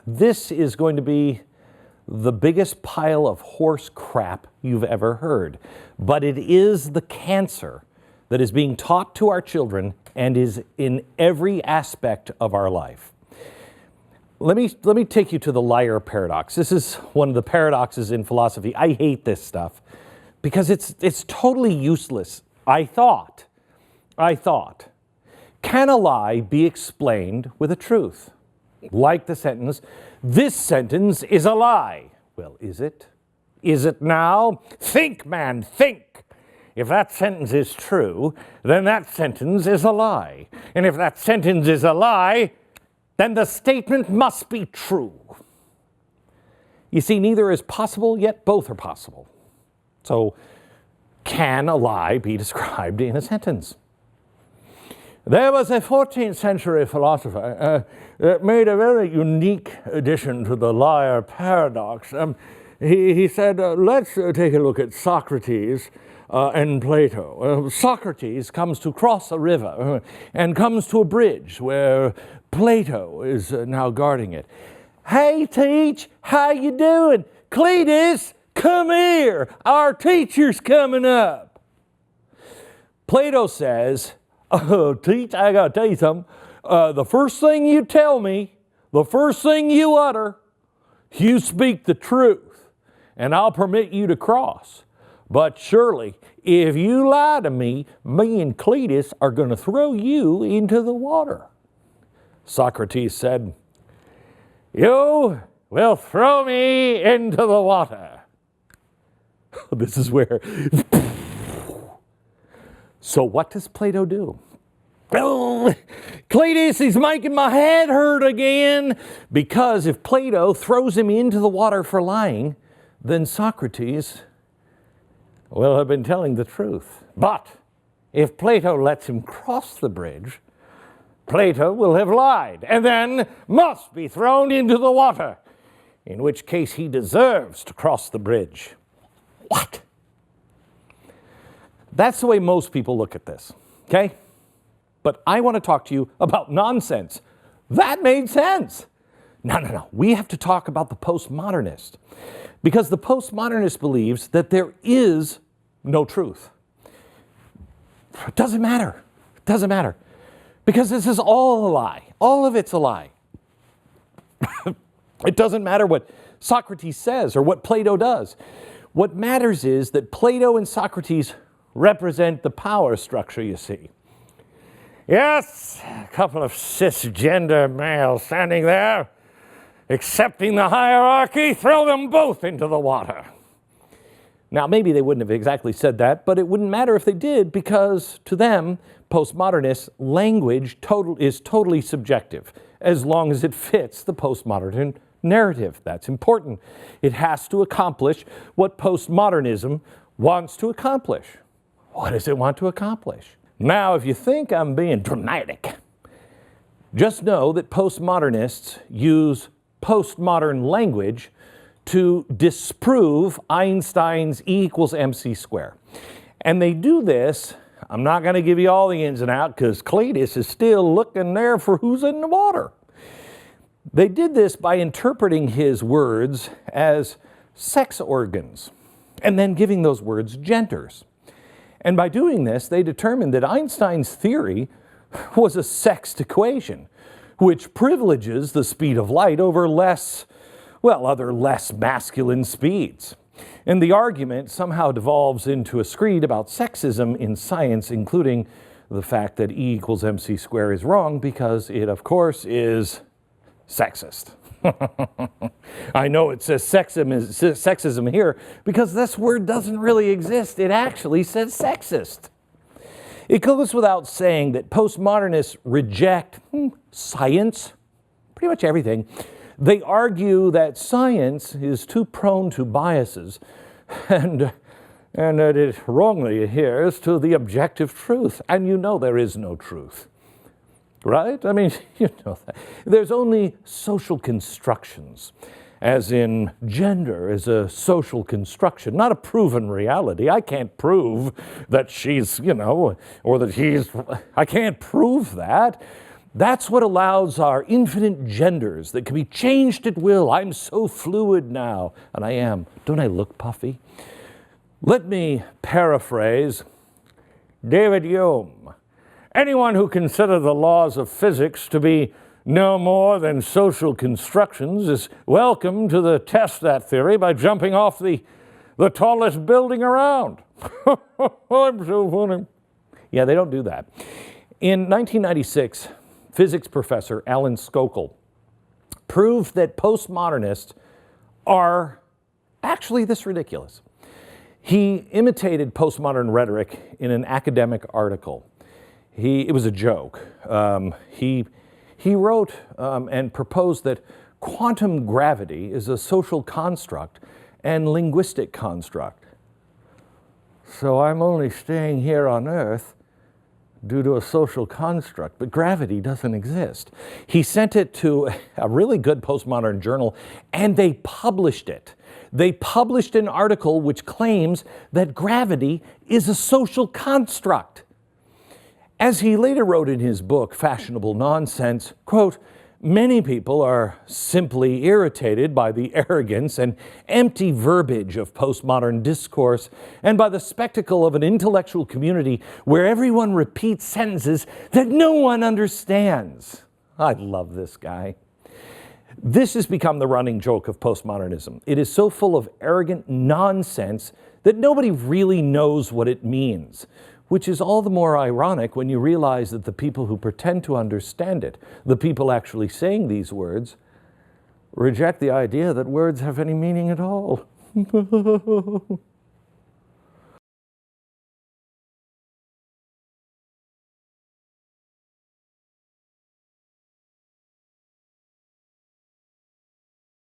This is going to be the biggest pile of horse crap you've ever heard. But it is the cancer that is being taught to our children and is in every aspect of our life. Let me take you to the liar paradox. This is one of the paradoxes in philosophy. I hate this stuff because it's totally useless. I thought, can a lie be explained with a truth? Like the sentence, this sentence is a lie. Well, is it? Is it now? Think, man, think. If that sentence is true, then that sentence is a lie. And if that sentence is a lie, then the statement must be true. You see, neither is possible, yet both are possible. So, can a lie be described in a sentence? There was a 14th century philosopher that made a very unique addition to the liar paradox. He said, let's take a look at Socrates and Plato. Socrates comes to cross a river and comes to a bridge where Plato is now guarding it. Hey, teach, how you doing? Cletus, come here. Our teacher's coming up. Plato says, oh, teach, I got to tell you something. The first thing you tell me, the first thing you utter, you speak the truth, and I'll permit you to cross. But surely, if you lie to me, me and Cletus are going to throw you into the water. Socrates said, you will throw me into the water. This is where... So what does Plato do? Oh, Cletus, he's making my head hurt again. Because if Plato throws him into the water for lying, then Socrates will have been telling the truth. But if Plato lets him cross the bridge, Plato will have lied and then must be thrown into the water, in which case he deserves to cross the bridge. What? That's the way most people look at this, okay? But I want to talk to you about nonsense. That made sense. No. We have to talk about the postmodernist. Because the postmodernist believes that there is no truth. It doesn't matter. It doesn't matter. Because this is all a lie. All of it's a lie. It doesn't matter what Socrates says or what Plato does. What matters is that Plato and Socrates represent the power structure, you see. Yes, a couple of cisgender males standing there, accepting the hierarchy, throw them both into the water. Now, maybe they wouldn't have exactly said that, but it wouldn't matter if they did, because to them, postmodernists, language is totally subjective, as long as it fits the postmodern narrative. That's important. It has to accomplish what postmodernism wants to accomplish. What does it want to accomplish? Now, if you think I'm being dramatic, just know that postmodernists use postmodern language to disprove Einstein's E equals mc squared. And they do this, I'm not going to give you all the ins and outs because Cletus is still looking there for who's in the water. They did this by interpreting his words as sex organs and then giving those words genders. And by doing this, they determined that Einstein's theory was a sexed equation, which privileges the speed of light over other less masculine speeds. And the argument somehow devolves into a screed about sexism in science, including the fact that E equals mc squared is wrong because it, of course, is sexist. I know it says sexism here because this word doesn't really exist. It actually says sexist. It goes without saying that postmodernists reject science, pretty much everything. They argue that science is too prone to biases and that it wrongly adheres to the objective truth. And you know there is no truth. Right? I mean, you know that. There's only social constructions, as in gender is a social construction, not a proven reality. I can't prove that she's, or that he's, I can't prove that. That's what allows our infinite genders that can be changed at will. I'm so fluid now, and I am. Don't I look puffy? Let me paraphrase David Hume. Anyone who considers the laws of physics to be no more than social constructions is welcome to test that theory by jumping off the tallest building around. I'm so funny. Yeah, they don't do that. In 1996, physics professor Alan Skockel proved that postmodernists are actually this ridiculous. He imitated postmodern rhetoric in an academic article. It was a joke. He wrote and proposed that quantum gravity is a social construct and linguistic construct. So I'm only staying here on Earth due to a social construct, but gravity doesn't exist. He sent it to a really good postmodern journal, and they published it. They published an article which claims that gravity is a social construct. As he later wrote in his book, Fashionable Nonsense, quote, many people are simply irritated by the arrogance and empty verbiage of postmodern discourse and by the spectacle of an intellectual community where everyone repeats sentences that no one understands. I love this guy. This has become the running joke of postmodernism. It is so full of arrogant nonsense that nobody really knows what it means, which is all the more ironic when you realize that the people who pretend to understand it, the people actually saying these words, reject the idea that words have any meaning at all.